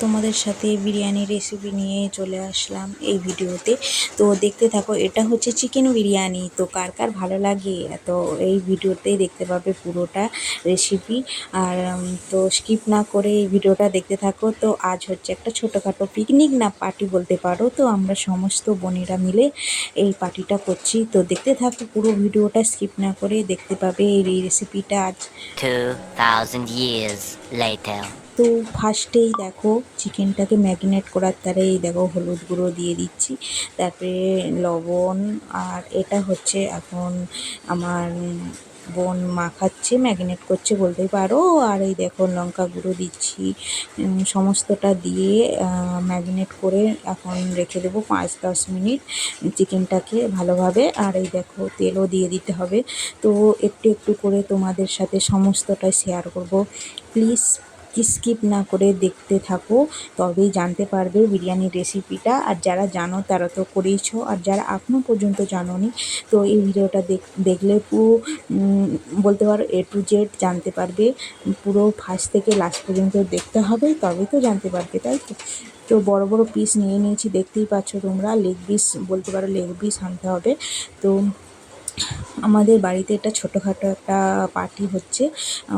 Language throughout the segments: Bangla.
তোমাদের সাথে বিরিয়ানি রেসিপি নিয়ে চলে আসলাম এই ভিডিওতে। তো দেখতে থাকো, এটা হচ্ছে চিকেন বিরিয়ানি। তো কার কার ভালো লাগে তো এই ভিডিওতেই দেখতে পাবে পুরোটা রেসিপি। আর তো স্কিপ না করে এই ভিডিওটা দেখতে থাকো। তো আজ হচ্ছে একটা ছোটোখাটো পিকনিক না পার্টি বলতে পারো। তো আমরা সমস্ত বোনেরা মিলে এই পার্টিটা করছি। তো দেখতে থাকো পুরো ভিডিওটা, স্কিপ না করে দেখতে পাবে এই রেসিপিটা আজ। 2000 years later. তো ফার্স্টেই দেখো চিকেনটাকে ম্যারিনেট করার তারে এই দেখো হলুদ গুঁড়ো দিয়ে দিচ্ছি, তারপরে লবণ। আর এটা হচ্ছে এখন আমার বোন মাখাচ্ছে, ম্যারিনেট করছে বলতেই পারো। আর এই দেখো লঙ্কা গুঁড়ো দিচ্ছি, সমস্তটা দিয়ে ম্যারিনেট করে এখন রেখে দেবো 5-10 মিনিট চিকেনটাকে ভালোভাবে। আর এই দেখো তেলও দিয়ে দিতে হবে। তো একটু একটু করে তোমাদের সাথে সমস্তটাই শেয়ার করব। প্লিজ স্কিপ না করে দেখতে থাকো, তবেই জানতে পারবে বিরিয়ানির রেসিপিটা। আর যারা জানো তারা তো করেইছো, আর যারা এখনও পর্যন্ত জানোনি তো এই ভিডিওটা দেখলে পুরো বলতে পারো A to Z জানতে পারবে। পুরো ফার্স্ট থেকে লাস্ট পর্যন্ত দেখতে হবে, তবেই তো জানতে পারবে, তাই তো। তো বড় বড় পিস নিয়ে নিয়েছি, দেখতেই পাচ্ছ তোমরা। লেগ পিস বলতে পারো, লেগ পিস আনতে হবে। তো আমাদের বাড়িতে একটা ছোটোখাটো একটা পার্টি হচ্ছে,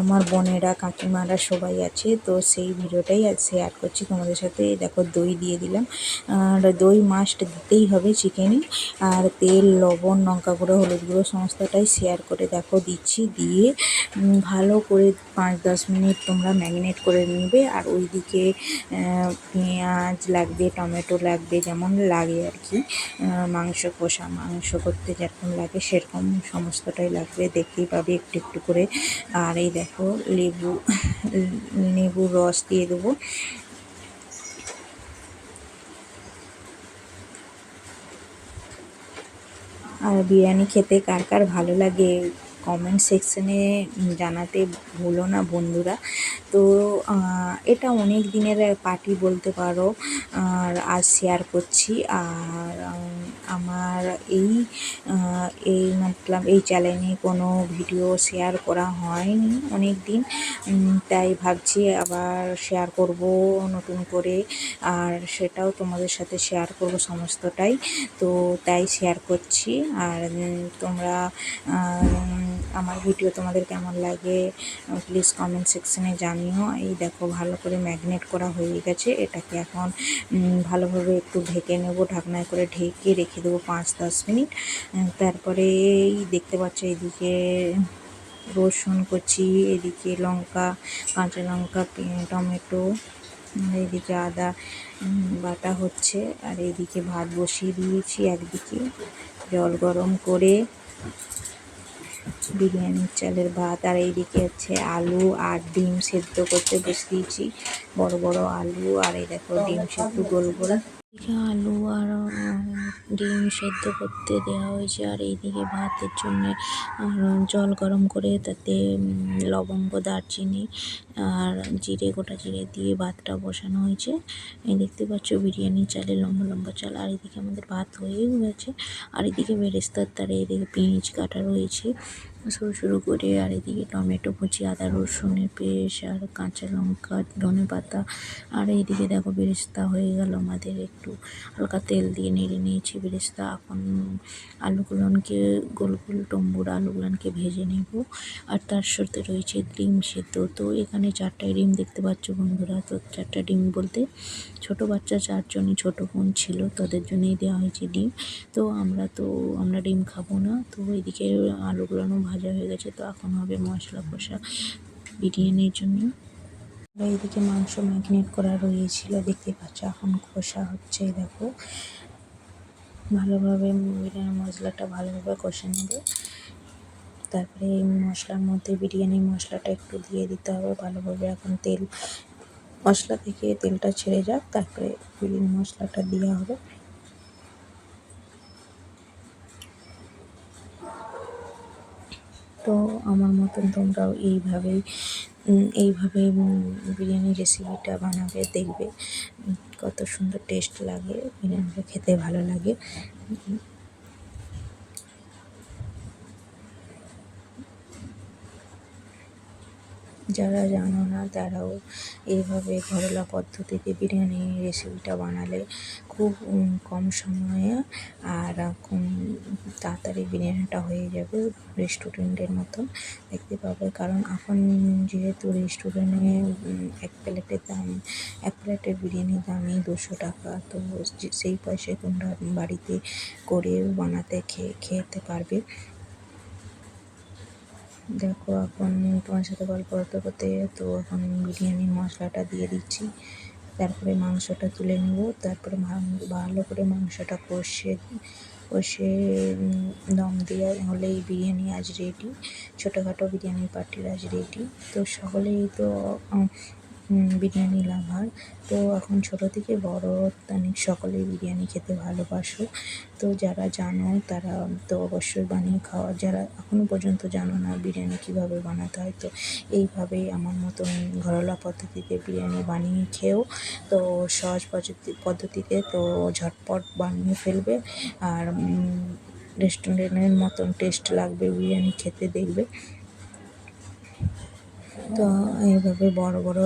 আমার বোনেরা কাকিমারা সবাই আছে। তো সেই ভিডিওটাই আজ শেয়ার করছি তোমাদের সাথে। দেখো দই দিয়ে দিলাম, আর দই মাস্ট দিতেই হবে চিকেনে। আর তেল, লবণ, লঙ্কা গুঁড়ো, হলুদ গুঁড়ো সমস্তটাই শেয়ার করে দেখো দিচ্ছি। দিয়ে ভালো করে 5-10 মিনিট তোমরা ম্যারিনেট করে নেবে। আর ওইদিকে পেঁয়াজ লাগবে, টমেটো লাগবে, যেমন লাগে আর কি। মাংস কষা মাংস করতে যেরকম লাগে সেরকম সমস্তটাই লাগবে, দেখতেই পাবে একটু একটু করে। আর এই দেখো লেবুর রস দিয়ে দেবো। আর বিরিয়ানি খেতে কার কার ভালো লাগে কমেন্ট সেকশনে জানাতে ভুলো না বন্ধুরা। তো এটা অনেক দিনের পার্টি বলতে পারো, আর আজ শেয়ার করছি। আর আমার এই মতলব এই চ্যানেলে কোনো ভিডিও শেয়ার করা হয়নি অনেক দিন, তাই ভাবছি আবার শেয়ার করব নতুন করে। আর সেটাও তোমাদের সাথে শেয়ার করব সমস্তটাই। তো তাই শেয়ার করছি। আর তোমরা আমার ভিডিও তোমাদের কেমন লাগে প্লিজ কমেন্ট সেকশনে জানিও। এই দেখো ভালো করে ম্যারিনেট করা হয়ে গেছে, এটাকে এখন ভালোভাবে একটু ঢেকে নেব, ঢাকনায় করে ঢেকে রেখে দেবো 5-10 মিনিট। তারপরে এই দেখতে পাচ্ছ এদিকে রসুন কুচি, এদিকে লঙ্কা, কাঁচা লঙ্কা, টমেটো, এইদিকে আদা বাটা হচ্ছে। আর এইদিকে ভাত বসিয়ে দিয়েছি একদিকে, জল গরম করে বিরিয়ানির চালের ভাত। আর এইদিকে হচ্ছে আলু আর ডিম সেদ্ধ করতে বসিয়েছি, বড় বড় আলু। আর এই দেখো ডিম সেদ্ধ গোল গোল, এদিকে আলু আর ডিম সেদ্ধ করতে দেওয়া হয়েছে। আর এইদিকে ভাতের জন্য জল গরম করে তাতে লবঙ্গ, দারচিনি আর জিরে, গোটা জিরে দিয়ে ভাতটা বসানো হয়েছে। এই দেখতে পাচ্ছ বিরিয়ানি চালের লম্বা লম্বা চাল। আর এদিকে আমাদের ভাত হয়েও গেছে। আর এদিকে বেরেস্তার তারে এদিকে পেঁয়াজ কাটা রয়েছে সরু সরু করে। আর এদিকে টমেটো কুচি, আদা রসুনের পেস্ট, আর কাঁচা লঙ্কা, ধনেপাতা। আর এইদিকে দেখো বেরেস্তা হয়ে গেল আমাদের, একটু হালকা তেল দিয়ে নেড়ে নিয়েছি বেরেস্তা। এখন আলুগুলোকে গোল গোল টম্বুর আলুগুলোকে ভেজে নেব। আর তার সাথে রয়েছে ডিম সেদ্ধ। তো এখানে 4টা ডিম দেখতে পাচ্ছ বন্ধুরা। তো 4টা ডিম বলতে ছোটো বাচ্চা 4জনই, ছোটো বোন ছিল, তাদের জন্যই দেওয়া হয়েছে ডিম। তো আমরা ডিম খাবো না। তো এদিকে আলুগুলো ভাজা হয়ে গেছে। তো এখন হবে মশলা কষা বিরিয়ানির জন্য। এইদিকে মাংস ম্যারিনেট করা রয়েছিল, দেখতে পাচ্ছ এখন কষা হচ্ছে। দেখো ভালোভাবে বিরিয়ানি মশলাটা ভালোভাবে কষে নেবে। তারপরে এই মশলার মধ্যে বিরিয়ানি মশলাটা একটু দিয়ে দিতে হবে ভালোভাবে। এখন মশলা থেকে তেলটা ছেড়ে যাক, তারপরে বিরিয়ানি মশলাটা দেওয়া হবে। তো আমার মতন তোমরাও এইভাবে বিরিয়ানি রেসিপিটা বানাবে, দেখবে কত সুন্দর টেস্ট লাগে, বিরিয়ানিটা খেতে ভালো লাগে। যারা জানো না তারাও এইভাবে ঘরোয়া পদ্ধতিতে বিরিয়ানি রেসিপিটা বানালে খুব কম সময়ে আর তাড়াতাড়ি বিরিয়ানিটা হয়ে যাবে, রেস্টুরেন্টের মতন দেখতে পাবে। কারণ এখন যেহেতু রেস্টুরেন্টে এক প্লেটের বিরিয়ানির দামই 200 টাকা, তো সেই পয়সায় তোমরা বাড়িতে করে বানাতে খেতে পারবে। দেখো এখন তোমার সাথে গল্প করতে করতে তো এখন বিরিয়ানির মশলাটা দিয়ে দিচ্ছি, তারপরে মাংসটা তুলে নেব, তারপরে ভালো করে মাংসটা কষে দম দেওয়া হলেই বিরিয়ানি আজ রেডি। ছোটোখাটো বিরিয়ানির পার্টির আজ রেডি। তো সকলেই তো বিরিয়ানি লাভার, তো এখন ছোটো থেকে বড় অনেক সকলেই বিরিয়ানি খেতে ভালোবাসো। তো যারা জানো তারা তো অবশ্যই বানিয়ে খাওয়া, যারা এখনও পর্যন্ত জানো না বিরিয়ানি কীভাবে বানাতে হয়, তো এইভাবেই আমার মতন ঘরোয়া পদ্ধতিতে বিরিয়ানি বানিয়ে খেও। তো সহজ পদ্ধতিতে তো ঝটপট বানিয়ে ফেলবে, আর রেস্টুরেন্টের মতন টেস্ট লাগবে বিরিয়ানি খেতে, দেখবে। তো এইভাবে বড় বড়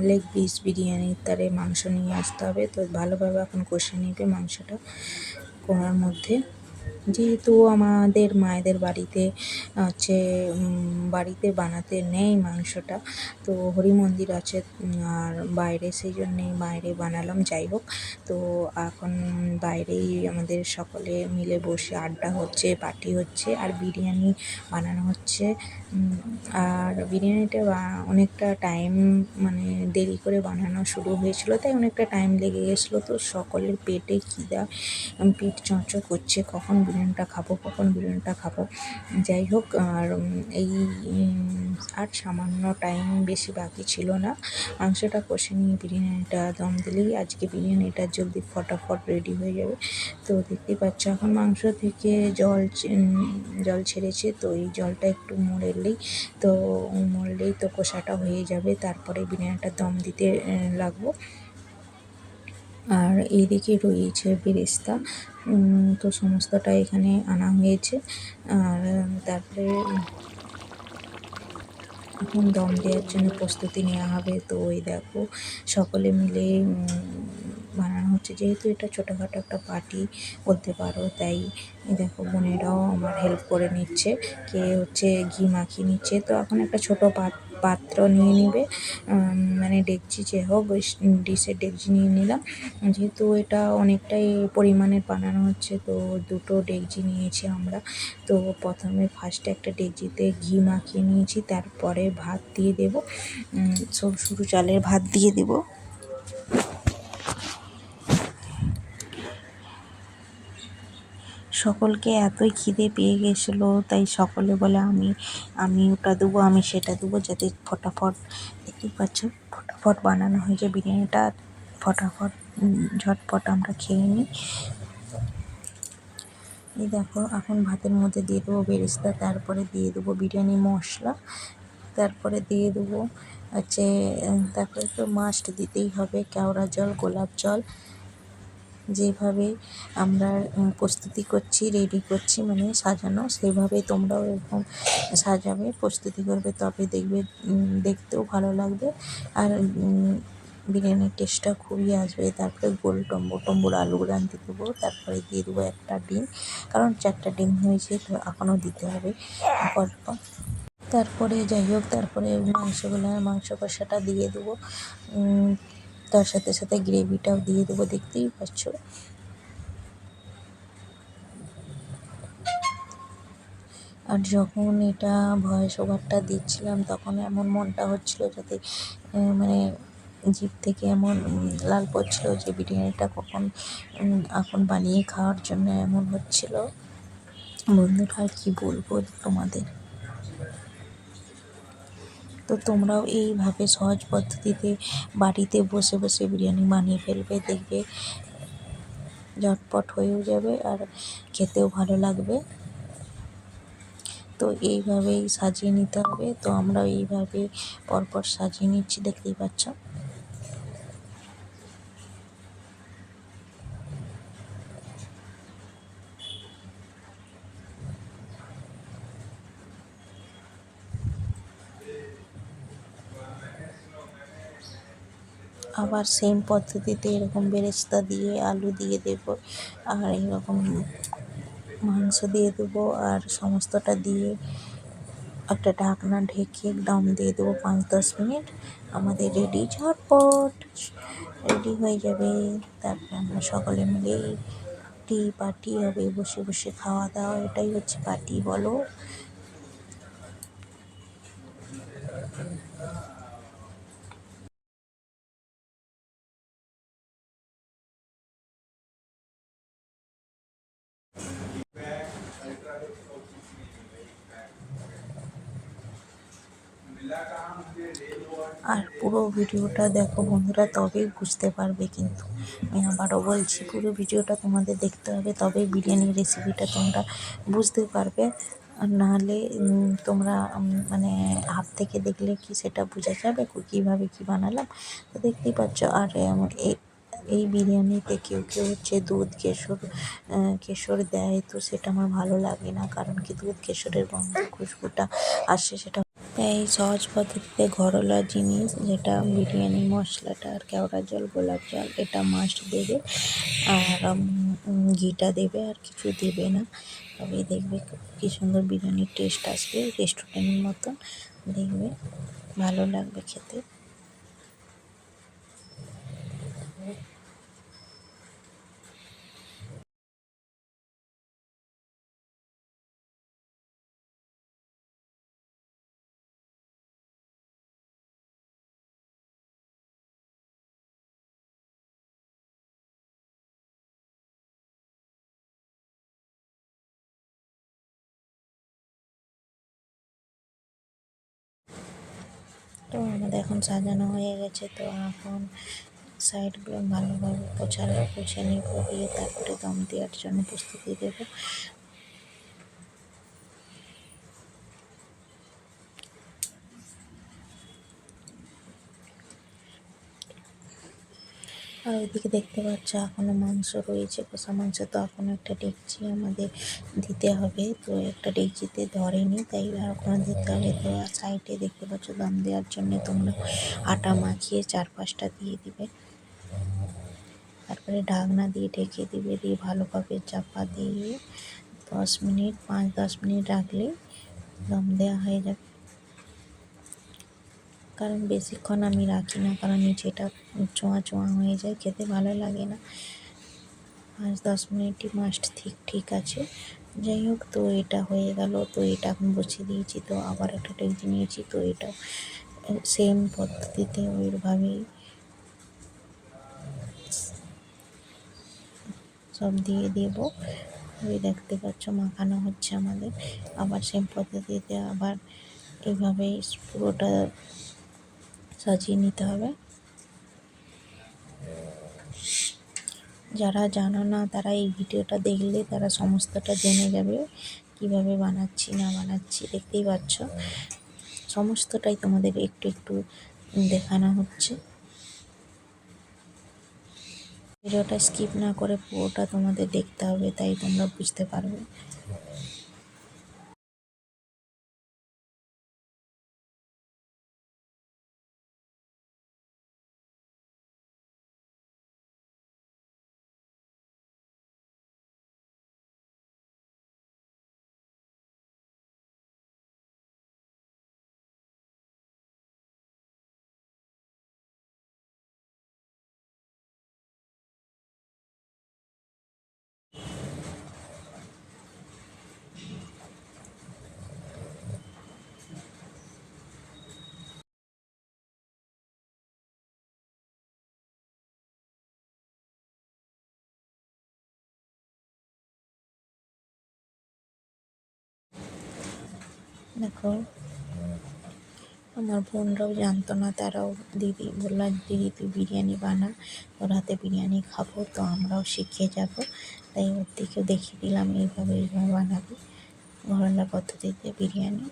লেগ পিস বিরিয়ানির তারে মাংস নিয়ে আসতে হবে। তো ভালোভাবে এখন কষে নেবে মাংসটা কড়ার মধ্যে। যেহেতু আমাদের মায়েদের বাড়িতে হচ্ছে বাড়িতে বানাতে নেই মাংসটা, তো হরি মন্দির আছে আর বাইরে, সেই জন্যে বাইরে বানালাম। যাই হোক, তো এখন বাইরেই আমাদের সকলে মিলে বসে আড্ডা হচ্ছে, পার্টি হচ্ছে, আর বিরিয়ানি বানানো হচ্ছে। আর বিরিয়ানিটা অনেকটা টাইম মানে দেরি করে বানানো শুরু হয়েছিলো, তাই অনেকটা টাইম লেগে গেছিলো। তো সকলের পেটে খিদা, পেট চঁচো করছে, কখন বিরিয়ানিটা খাবো। যাই হোক, আর এই আর সামান্য টাইম বেশি বাকি ছিল না, মাংসটা কষে নিয়ে বিরিয়ানিটা দম দিলেই আজকে বিরিয়ানিটা জলদি ফটাফট রেডি হয়ে যাবে। তো দেখতেই পাচ্ছ এখন মাংস থেকে জল ছেড়েছে, তো এই জলটা একটু মরলেই তো কষাটা হয়ে যাবে, তারপরে বিরিয়ানিটা দম দিতে লাগবো। আর এইদিকে রয়েছে বেরেস্তা, তো সমস্তটা এখানে আনা হয়েছে। আর তারপরে এখন দম দেওয়ার জন্য প্রস্তুতি নেওয়া হবে। তো ওই দেখো সকলে মিলে বানানো হচ্ছে, যেহেতু এটা ছোটোখাটো একটা পার্টি বলতে পারো, তাই দেখো বোনেরাও আমার হেল্প করে নিচ্ছে, কে হচ্ছে ঘি মাখিয়ে নিচ্ছে। তো এখন একটা ছোটো পাত্র নিয়ে নেবে, মানে ডেকচি যে হোক, ওই ডিশের ডেকচি নিয়ে নিলাম। যেহেতু এটা অনেকটাই পরিমাণের বানানো হচ্ছে, তো 2টো ডেকচি নিয়েছি আমরা। তো প্রথমে ফার্স্টে একটা ডেকচিতে ঘি মাখিয়ে নিয়েছি, তারপরে ভাত দিয়ে দেবো, সরু চালের ভাত দিয়ে দেবো। সকলকে এতই খিদে পেয়ে গেছিলো, তাই সকলে বলে আমি ওটা দেবো, আমি সেটা দেবো, যাতে ফটাফট, দেখতেই পাচ্ছ ফটাফট বানানো হয়ে যায় বিরিয়ানিটা, ফটাফট ঝটপট আমরা খেয়ে নিই। এই দেখো এখন ভাতের মধ্যে দিয়ে দেবো বেরেস্তা, তারপরে দিয়ে দেবো বিরিয়ানি মশলা, তারপরে দিয়ে দেবো হচ্ছে, তারপরে তো মাস্ট দিতেই হবে কেওড়া জল, গোলাপ জল। যেভাবে আমরা প্রস্তুতি করছি, রেডি করছি, মানে সাজানো, সেইভাবে তোমরাও এরকম সাজাবে, প্রস্তুতি করবে, তবে দেখবে দেখতেও ভালো লাগবে, আর বিরিয়ানির টেস্টটা খুবই আসবে। তারপরে গোল টম্বুর আলু রাঁধতে দেবো, তারপরে দিয়ে দেবো একটা ডিম, কারণ 4টা ডিম হয়েছে, তো এখনও দিতে হবে পরপর। তারপরে যাই হোক, তারপরে মাংস কষাটা দিয়ে দেবো, তার সাথে সাথে গ্রেভিটাও দিয়ে দেবো, দেখতেই পাচ্ছ। আর যখন এটা ভয়েস ওভারটা দিচ্ছিলাম, তখন এমন মনটা হচ্ছিলো যাতে মানে জিভ থেকে এমন লাল পড়ছিল যে বিরিয়ানিটা কখন এখন বানিয়ে খাওয়ার জন্য এমন হচ্ছিল। বন্ধুরা আর কি বলবো তোমাদের। তো তোমরাও এইভাবে সহজ পদ্ধতিতে বাড়িতে বসে বসে বিরিয়ানি বানিয়ে ফেলবে, দেখবে ঝটপট হয়েও যাবে আর খেতেও ভালো লাগবে। তো এইভাবেই সাজিয়ে নিতে হবে, তো আমরাও এইভাবে পরপর সাজিয়ে নিচ্ছি, দেখতেই পাচ্ছ। আবার সেম পদ্ধতিতে এরকম বেরেস্তা দিয়ে আলু দিয়ে দেবো, আর এরকম মাংস দিয়ে দেবো, আর সমস্তটা দিয়ে একটা ঢাকনা ঢেকে দম দিয়ে দেবো 5-10 মিনিট। আমাদের রেডি, ঝটপট রেডি হয়ে যাবে। তারপরে আমরা সকলে মিলে পার্টি হবে, বসে বসে খাওয়া দাওয়া, এটাই হচ্ছে পার্টি বলো। আর পুরো ভিডিওটা দেখো বন্ধুরা, তবেই বুঝতে পারবে। কিন্তু আমি আবারও বলছি, পুরো ভিডিওটা তোমাদের দেখতে হবে, তবেই বিরিয়ানির রেসিপিটা তোমরা বুঝতে পারবে। আর নাহলে তোমরা মানে হাত থেকে দেখলে কি সেটা বোঝা যাবে কীভাবে কী বানালাম? তো দেখতেই পাচ্ছ। আর এই বিরিয়ানিতে কেউ কেউ হচ্ছে দুধ কেশর দেয়, তো সেটা আমার ভালো লাগে না, কারণ কি দুধ কেশরের গন্ধ খুশবুটা আসে, সেটা এই সহজ পদ্ধতিতে ঘরোয়া জিনিস, যেটা বিরিয়ানি মশলাটা আর কেওড়া জল, গোলাপ জল, এটা মাস্ট দেবে। আর ঘিটা দেবে, আর কিছু দেবে না। তবেই দেখবে কী সুন্দর বিরিয়ানির টেস্ট আসবে, রেস্টুরেন্টের মতন দেখবে, ভালো লাগবে খেতে। তো আমাদের এখন সাজানো হয়ে গেছে, তো এখন সাইডগুলো ভালোভাবে গুছিয়ে নেব, দিয়ে তারপরে দম দেওয়ার জন্য প্রস্তুতি দেবো। আর ওইদিকে দেখতে পাচ্ছ এখনো মাংস রয়েছে, কষা মাংস, তো এখনো একটা ডেকচি আমাদের দিতে হবে। তো একটা ডেকচিতে ধরেনি, তাই এখনো দিতে হবে। তো সাইডে দেখতে পাচ্ছ দম দেওয়ার জন্য তোমরা আটা মাখিয়ে 4-5টা দিয়ে দিবে, তারপরে ঢাকনা দিয়ে ঢেকে দিবে, দিয়ে ভালোভাবে চাপা দিয়ে 10 মিনিট, 5-10 মিনিট রাখলে দম দেওয়া হয়ে যাবে। কারণ বেশিক্ষণ আমি রাখি না, কারণ নিচেটা চোঁয়া চোঁয়া হয়ে যায়, খেতে ভালো লাগে না। 5-10 মিনিটই মাস্ট ঠিক আছে। যাই হোক, তো এটা হয়ে গেল। তো এটা এখন বসিয়ে দিয়েছি, তো আবার একটা ডেকচি নিয়েছি, তো এটা সেম পদ্ধতিতে ওইভাবেই সব দিয়ে দেব। ওই দেখতে পাচ্ছ মাখানো হচ্ছে আমাদের, আবার সেম পদ্ধতিতে আবার এইভাবেই পুরোটা সাজিয়ে নিতে হবে। যারা জানো না, তারা এই ভিডিওটা দেখলে তারা সমস্তটা জেনে যাবে, কিভাবে বানাচ্ছি না বানাচ্ছি। দেখতেই পাচ্ছ সমস্তটাই তোমাদের একটু একটু দেখানো হচ্ছে। ভিডিওটা স্কিপ না করে পুরোটা তোমাদের দেখতে হবে, তাই তোমরা বুঝতে পারবে। দেখো আমার বোনরাও জানতো না, তারাও দিদি বলল, দিদি তুই বিরিয়ানি বানা, তোর হাতে বিরিয়ানি খাবো। তো আমরাও শিখে যাব, তাই ওর দিকেও দেখিয়ে দিলাম, এইভাবে বানাবি ঘরোয়া পদ্ধতিতে বিরিয়ানি।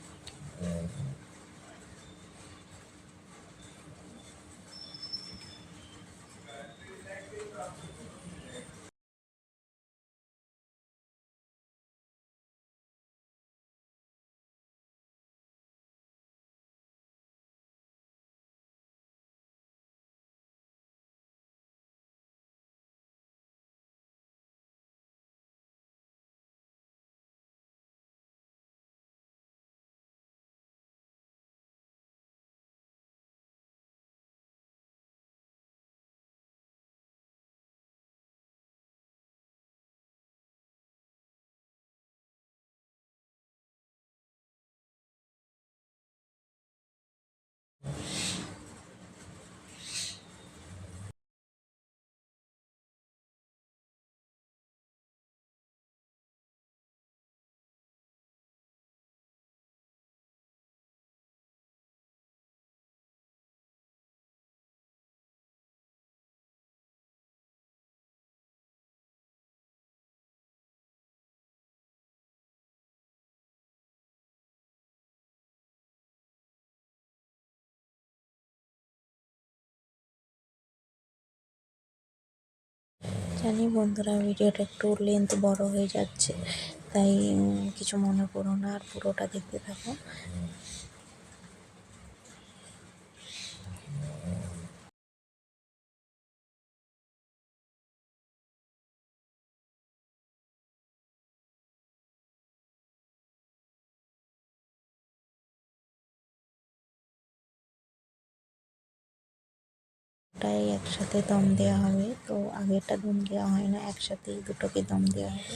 জানি বন্ধুরা ভিডিওটা একটু লেন্থ বড় হয়ে যাচ্ছে, তাই কিছু মনে করো না, আর পুরোটা দেখতে থাকো। ওটাই একসাথে দম দেওয়া হবে, তো আগেরটা দম দেওয়া হয় না, একসাথেই দুটোকে দম দেওয়া হবে।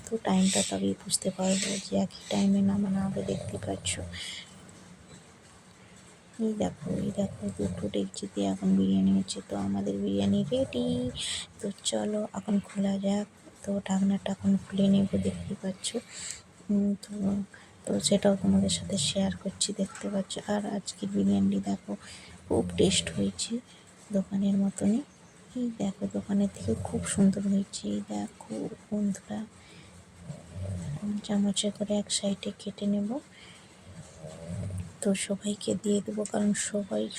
তো টাইমটা তবেই বুঝতে পারবো যে একই টাইমে নামানো হবে। দেখতে পাচ্ছ, এই দেখো দুটো ডেকচিতে এখন বিরিয়ানি হচ্ছে। তো আমাদের বিরিয়ানি রেডি। তো চলো এখন খোলা যাক। তো ঢাকনাটা এখন খুলে নেব, দেখতে পাচ্ছ। তো তো সেটাও তোমাদের সাথে শেয়ার করছি, দেখতে পাচ্ছ। আর আজকের বিরিয়ানি দেখো খুব টেস্ট হয়েছে, দোকানের মতনই। এই দেখো দোকানের থেকে খুব সুন্দর হয়েছে। এই দেখো বন্ধুরা, চামচে করে এক সাইডে কেটে নেব। তো সবাইকে দিয়ে দেবো, কারণ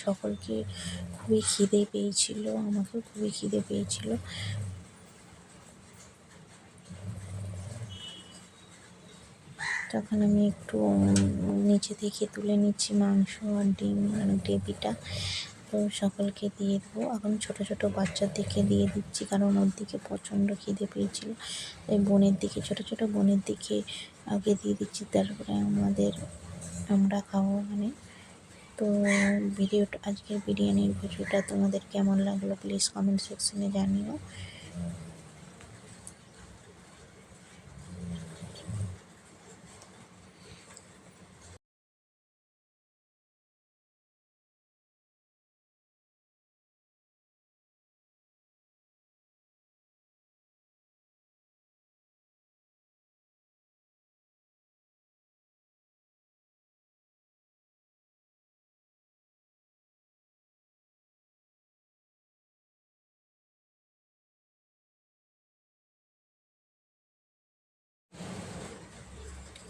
সকলকে খুবই খিদে পেয়েছিল, আমাকেও খুবই খিদে পেয়েছিল। তখন আমি একটু নিচে থেকে তুলে নিচ্ছি মাংস আর ডিম আর গ্রেভিটা। তো সকলকে দিয়ে দেবো। এখন ছোট ছোট বাচ্চাদেরকে দিয়ে দিচ্ছি, কারণ ওর দিকে প্রচণ্ড খিদে পেয়েছিল। তাই ছোট ছোট বোনের দিকে আগে দিয়ে দিচ্ছি, তারপরে আমরা খাবো মানে। তো আজকের বিরিয়ানির ভিডিওটা তোমাদের কেমন লাগলো প্লিজ কমেন্ট সেকশনে জানিও।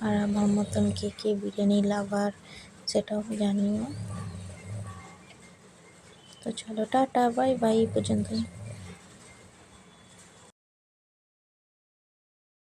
আর আমার মতন কে কে বিরিয়ানি লাভার সেটাও জানিও। তো চলো টাটা, বাই বাই, এই পর্যন্তই।